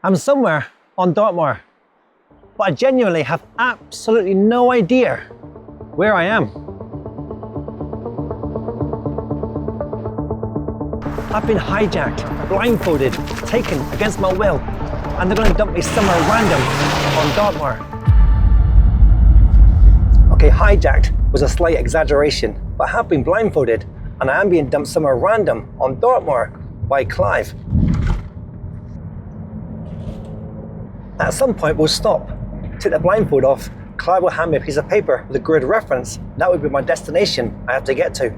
I'm somewhere on Dartmoor, but I genuinely have absolutely no idea where I am. I've been hijacked, blindfolded, taken against my will, and they're going to dump me somewhere random on Dartmoor. Okay, hijacked was a slight exaggeration, but I have been blindfolded, and I am being dumped somewhere random on Dartmoor by Clive. At some point we'll stop, take the blindfold off, Clive will hand me a piece of paper with a grid reference. That would be my destination I have to get to.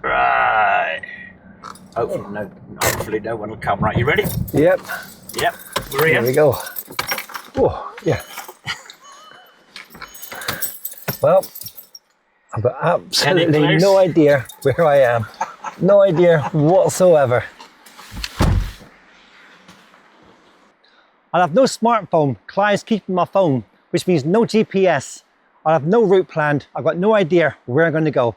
Right. Hopefully no one will come. Right, you ready? Yep. Yep. We're Here we go. Oh, yeah. Well, I've got absolutely no idea where I am. No idea whatsoever. I'll have no smartphone. Clive's keeping my phone, which means no GPS. I'll have no route planned. I've got no idea where I'm going to go.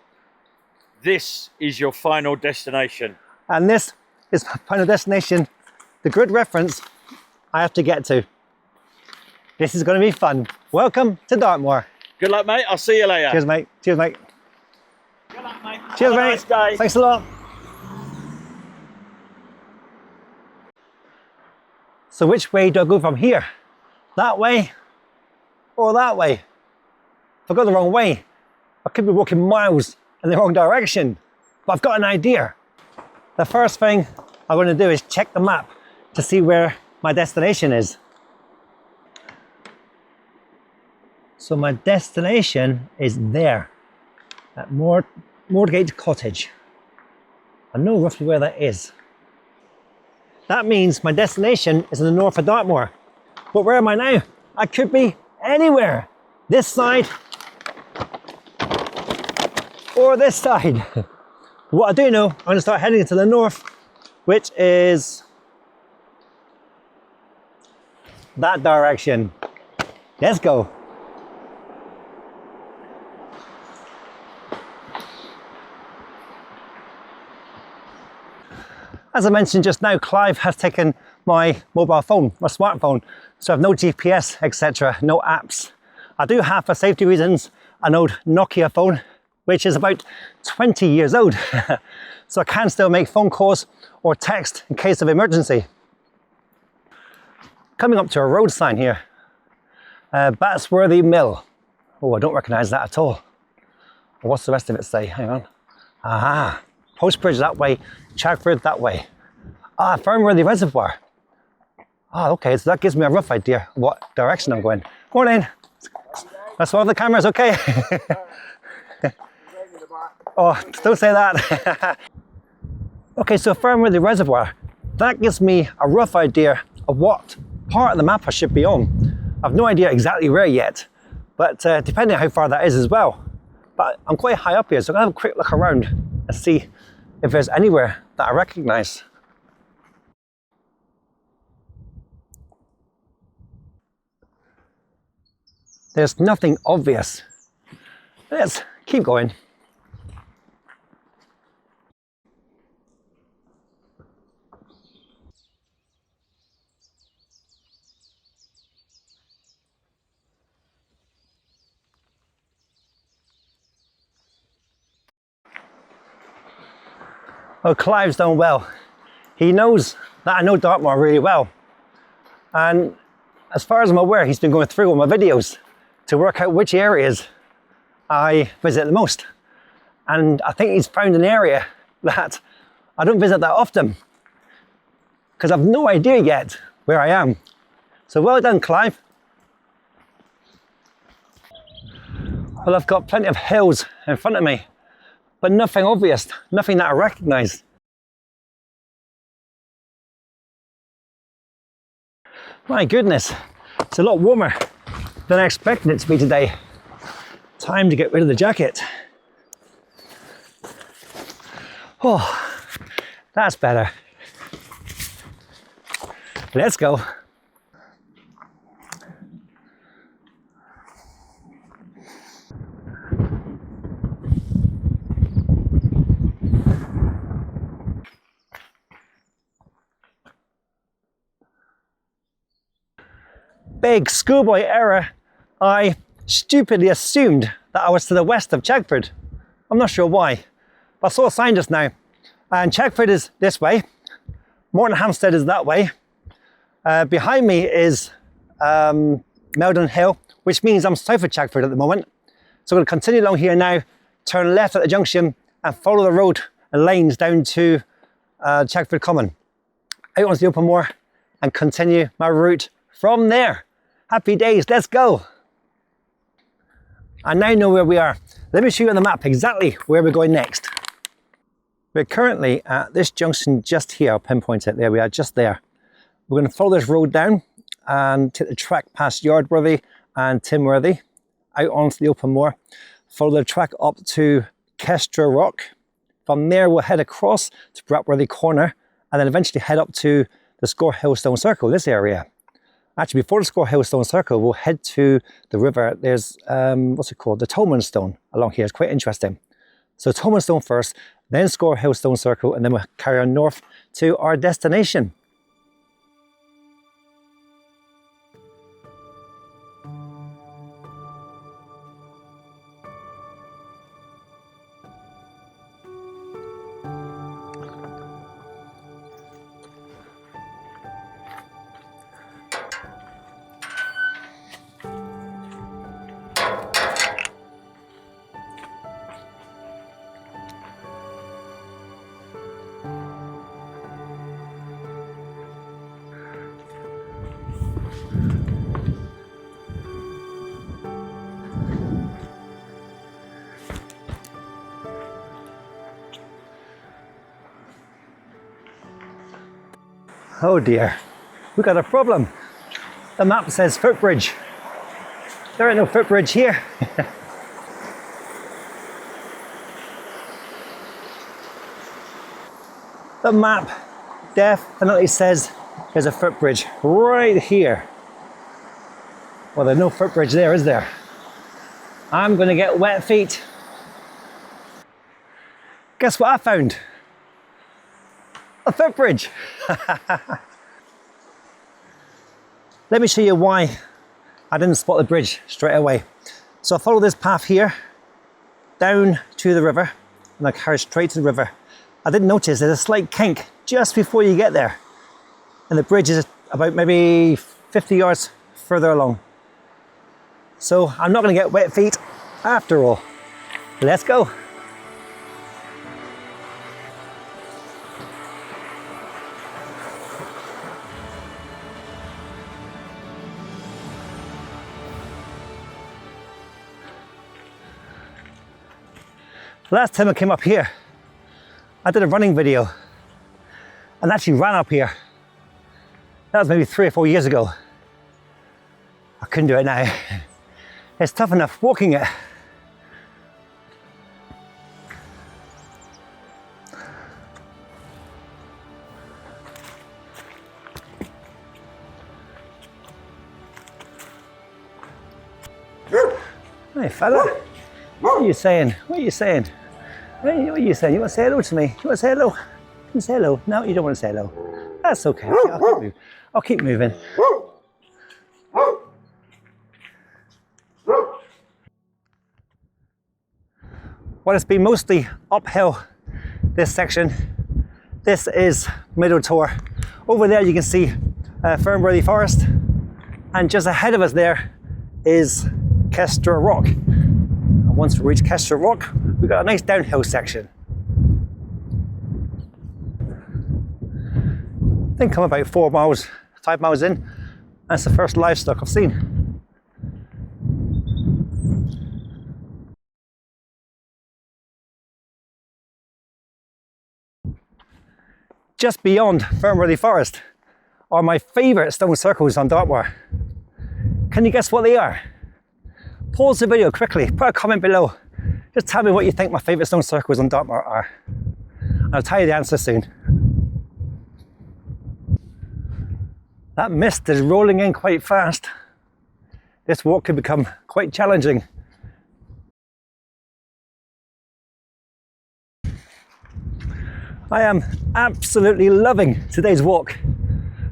This is your final destination. And this is my final destination, the grid reference I have to get to. This is going to be fun. Welcome to Dartmoor. Good luck, mate. I'll see you later. Cheers, mate. Cheers, mate. Good luck, mate. Cheers, Have a mate. nice day. Thanks a lot. So which way do I go from here? That way or that way? If I go the wrong way, I could be walking miles in the wrong direction, but I've got an idea. The first thing I'm going to do is check the map to see where my destination is. So my destination is there, at Moorgate Cottage. I know roughly where that is. That means my destination is in the north of Dartmoor. But where am I now? I could be anywhere. This side or this side. What I do know, I'm going to start heading to the north, which is that direction. Let's go. As I mentioned just now, Clive has taken my mobile phone, my smartphone, so I have no GPS, etc., no apps. I do have, for safety reasons, an old Nokia phone, which is about 20 years old, so I can still make phone calls or text in case of emergency. Coming up to a road sign here, Batsworthy Mill. Oh, I don't recognise that at all. What's the rest of it say? Hang on. Aha. Postbridge that way, Chagford that way. Ah, Fernworthy Reservoir. Ah, okay, so that gives me a rough idea of what direction I'm going. Morning. That's all the cameras, okay? Oh, don't say that. Okay, so Fernworthy Reservoir. That gives me a rough idea of what part of the map I should be on. I've no idea exactly where yet, but depending on how far that is as well. But I'm quite high up here, so I'm gonna have a quick look around and see if there's anywhere that I recognise. There's nothing obvious. Let's keep going. Oh, Clive's done well. He knows that I know Dartmoor really well. And as far as I'm aware, he's been going through all my videos to work out which areas I visit the most. And I think he's found an area that I don't visit that often, because I've no idea yet where I am. So well done, Clive. Well, I've got plenty of hills in front of me, but nothing obvious, nothing that I recognise. My goodness, it's a lot warmer than I expected it to be today. Time to get rid of the jacket. Oh, that's better. Let's go. big schoolboy error. I stupidly assumed that I was to the west of Hijacked. I'm not sure why, but I saw a sign just now, and Hijacked is this way, Hampstead is that way. Behind me is Meldon Hill, which means I'm south of Hijacked at the moment. So I'm going to continue along here now, turn left at the junction, and follow the road and lanes down to Hijacked Common, out onto the open moor, and continue my route from there. Happy days, let's go. I now know where we are. Let me show you on the map exactly where we're going next. We're currently at this junction just here. I'll pinpoint it. There we are, just there. We're going to follow this road down and take the track past Yardworthy and Timworthy, out onto the open moor. Follow the track up to Kestra Rock. From there, we'll head across to Bratworthy Corner, and then eventually head up to the Score Hillstone Circle, this area. Actually, before the Score Hillstone Circle, we'll head to the river. There's, what's it called? The Tolman Stone along here. It's quite interesting. So Tolman Stone first, then Score Hillstone Circle, and then we'll carry on north to our destination. Oh dear, we've got a problem. The map says footbridge. There ain't no footbridge here. The map definitely says there's a footbridge right here. Well, there's no footbridge there, is there? I'm gonna get wet feet. Guess what I found? A footbridge. Let me show you why I didn't spot the bridge straight away. So I follow this path here down to the river, and I carry straight to the river. I didn't notice there's a slight kink just before you get there, and the bridge is about maybe 50 yards further along. So I'm not going to get wet feet after all. Let's go. Last time I came up here, I did a running video and actually ran up here. That was maybe 3 or 4 years ago. I couldn't do it now. It's tough enough walking it. Hey fella, what are you saying? What are you saying? Hey, what are you saying? You want to say hello to me? You want to say hello? Can you say hello? No, you don't want to say hello. That's okay. I'll keep moving. Well, it's been mostly uphill, this section. This is Middle Tor. Over there you can see Fernworthy Forest, and just ahead of us there is Kestra Rock. And once we reach Kestra Rock, we've got a nice downhill section. I think I'm about 5 miles in. That's the first livestock I've seen. Just beyond Fernworthy Forest are my favourite stone circles on Dartmoor. Can you guess what they are? Pause the video quickly, put a comment below. Just tell me what you think my favourite stone circles on Dartmoor are. And I'll tell you the answer soon. That mist is rolling in quite fast. This walk could become quite challenging. I am absolutely loving today's walk.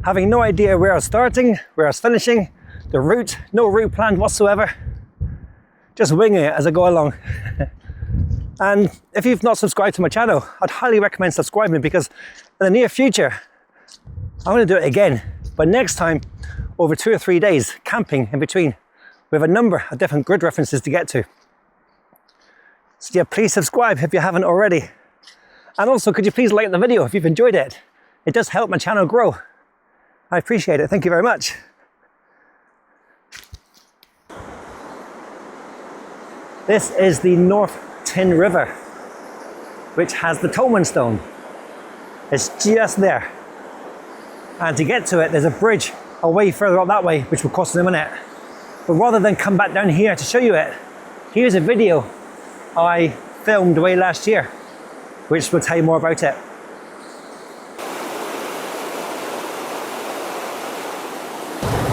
Having no idea where I was starting, where I was finishing, the route, no route planned whatsoever. Just winging it as I go along. And if you've not subscribed to my channel, I'd highly recommend subscribing, because in the near future, I'm going to do it again. But next time, over 2 or 3 days, camping in between, with a number of different grid references to get to. So yeah, please subscribe if you haven't already. And also, could you please like the video if you've enjoyed it? It does help my channel grow. I appreciate it. Thank you very much. This is the North Tin River, which has the Tolman Stone. It's just there. And to get to it, there's a bridge away further up that way, which will cost us a minute. But rather than come back down here to show you it, here's a video I filmed away last year, which will tell you more about it.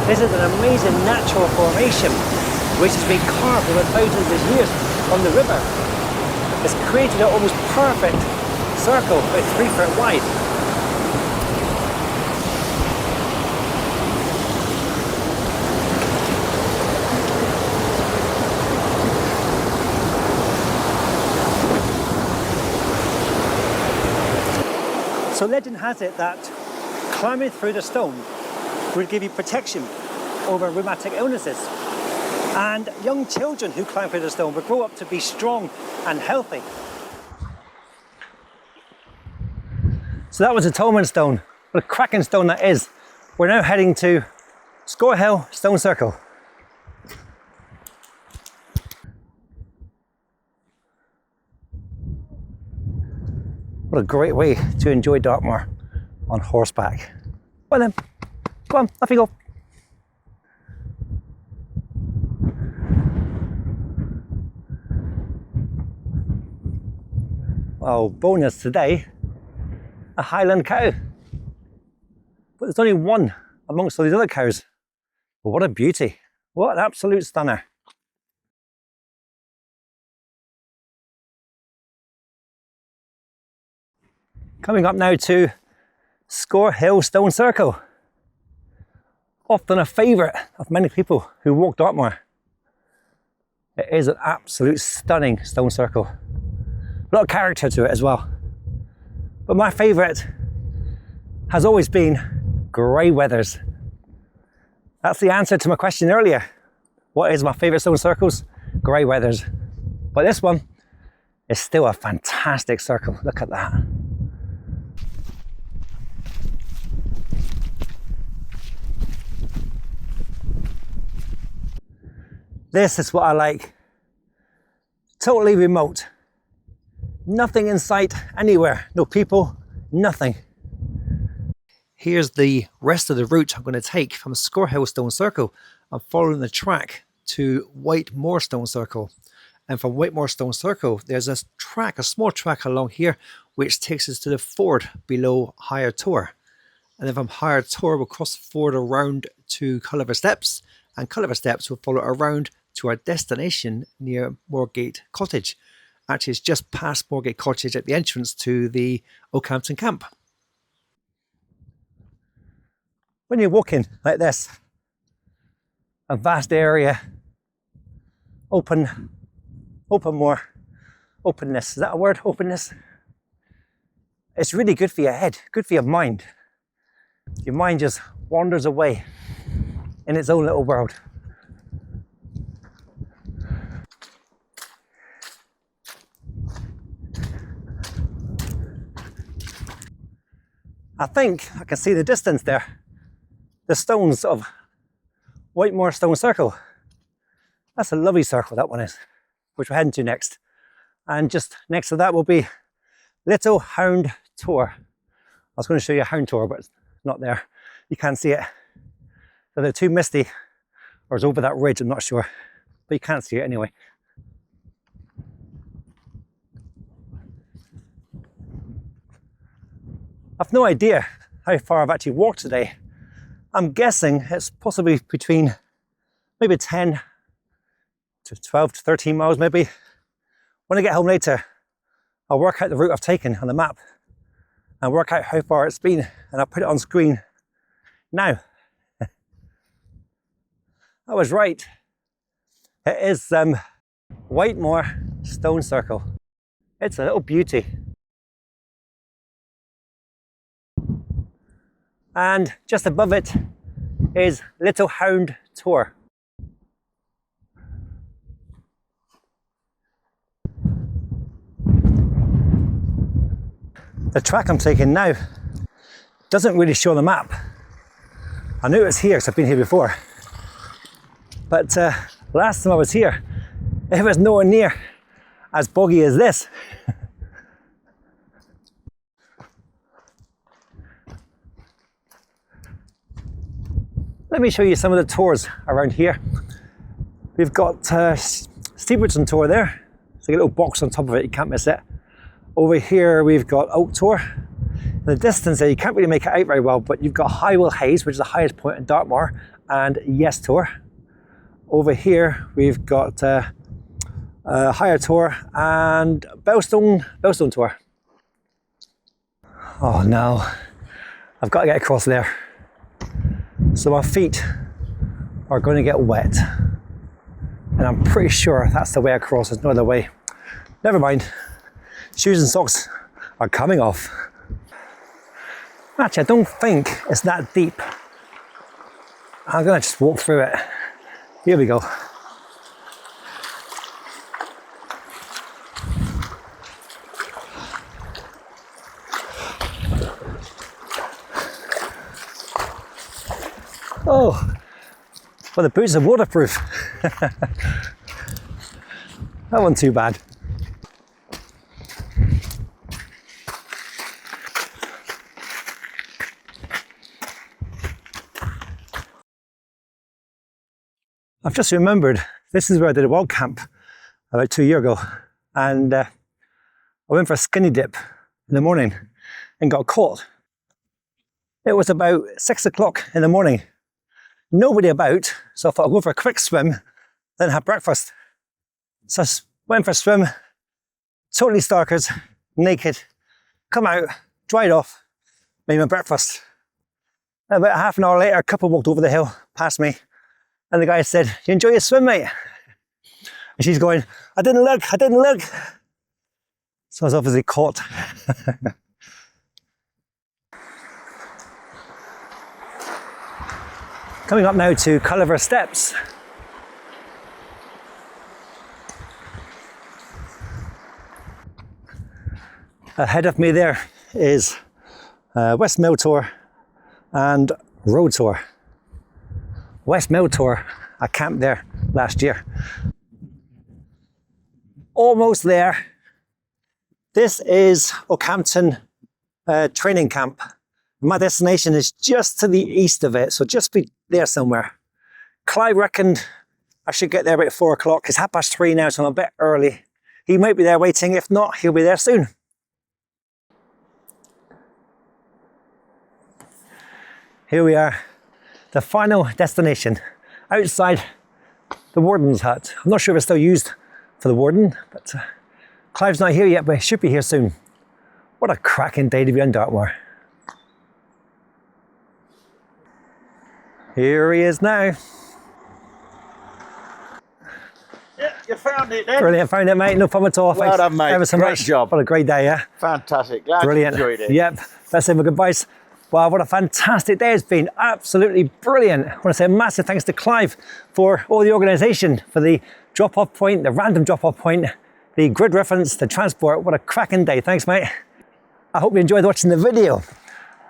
This is an amazing natural formation which has been carved over thousands of years on the river. It's created an almost perfect circle about 3 foot wide. So legend has it that climbing through the stone will give you protection over rheumatic illnesses. And young children who climb through the stone will grow up to be strong and healthy. So that was a Tolman Stone. What a cracking stone that is. We're now heading to Score Hill Stone Circle. What a great way to enjoy Dartmoor on horseback. Well then, go on, off you go. Oh, bonus today, a Highland cow. But there's only one amongst all these other cows. But what a beauty. What an absolute stunner. Coming up now to Score Hill Stone Circle. Often a favourite of many people who walk Dartmoor. It is an absolute stunning stone circle. A lot of character to it as well. But my favourite has always been grey weathers. That's the answer to my question earlier. What is my favourite stone circles? Grey weathers. But this one is still a fantastic circle. Look at that. This is what I like. Totally remote. Nothing in sight anywhere. No people, nothing. Here's the rest of the route I'm going to take from Score Hill Stone Circle. I'm following the track to Whitemoor Stone Circle. And from Whitemoor Stone Circle, there's a track, a small track along here, which takes us to the ford below Higher Tor. And then from Higher Tor, we'll cross the ford around to Culliver Steps. And Culliver Steps will follow around to our destination near Moorgate Cottage. Actually, it's just past Moorgate Cottage at the entrance to the Oakhampton camp. When you're walking like this, a vast area, open moor, openness, is that a word, openness? It's really good for your head, good for your mind. Your mind just wanders away in its own little world. I think I can see the distance there. The stones of Whitemoor Stone Circle. That's a lovely circle, that one is, which we're heading to next. And just next to that will be Little Hound Tor. I was going to show you a Hound Tor, but it's not there. You can't see it. So they're too misty, or it's over that ridge, I'm not sure. But you can't see it anyway. I've no idea how far I've actually walked today. I'm guessing it's possibly between maybe 10 to 12 to 13 miles maybe. When I get home later, I'll work out the route I've taken on the map and work out how far it's been, and I'll put it on screen now. I was right. It is Whitemoor Stone Circle. It's a little beauty. And just above it is Little Hound Tor. The track I'm taking now doesn't really show on the map. I knew it was here because I've been here before. But last time I was here, it was nowhere near as boggy as this. Let me show you some of the tours around here. We've got Stevenson Tor there. It's like a little box on top of it, you can't miss it. Over here we've got Oak Tor. In the distance there, you can't really make it out very well, but you've got Highwell Haze, which is the highest point in Dartmoor, and Yes Tor. Over here we've got Higher Tor and Bellstone Tor. Oh no, I've got to get across there. So my feet are going to get wet. And I'm pretty sure that's the way across, there's no other way. Never mind, shoes and socks are coming off. Actually, I don't think it's that deep. I'm going to just walk through it. Here we go. Oh, well, the boots are waterproof. That wasn't too bad. I've just remembered, this is where I did a wild camp about 2 years ago. And I went for a skinny dip in the morning and got caught. It was about 6 o'clock in the morning. Nobody about, so I thought I'd go for a quick swim, then have breakfast. So I went for a swim, totally starkers, naked, come out, dried off, made my breakfast. And about half an hour later, a couple walked over the hill past me, and the guy said, "You enjoy your swim, mate?" And she's going, I didn't look. So I was obviously caught. Coming up now to Culliver Steps. Ahead of me there is West Mill Tor and Road Tor. West Mill Tor, I camped there last year. Almost there. This is Oakhampton training camp. My destination is just to the east of it, so just be there somewhere. Clive reckoned I should get there about 4 o'clock. It's 3:30 now, so I'm a bit early. He might be there waiting. If not, he'll be there soon. Here we are, the final destination, outside the warden's hut. I'm not sure if it's still used for the warden, but Clive's not here yet, but he should be here soon. What a cracking day to be on Dartmoor. Here he is now. Yeah, you found it then. Brilliant, found it, mate. No problem at all. Well Thanks done, mate. ever so Great much. job. What a great day, yeah? Fantastic. Glad Brilliant. you enjoyed it. Yep. Let's say my goodbyes. Wow, what a fantastic day it's been. Absolutely brilliant. I want to say a massive thanks to Clive for all the organisation, for the drop-off point, the random drop-off point, the grid reference, the transport. What a cracking day. Thanks, mate. I hope you enjoyed watching the video.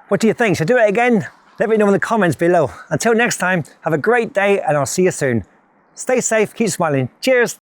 What do you think? Should I do it again? Let me know in the comments below. Until next time, have a great day and I'll see you soon. Stay safe, keep smiling. Cheers.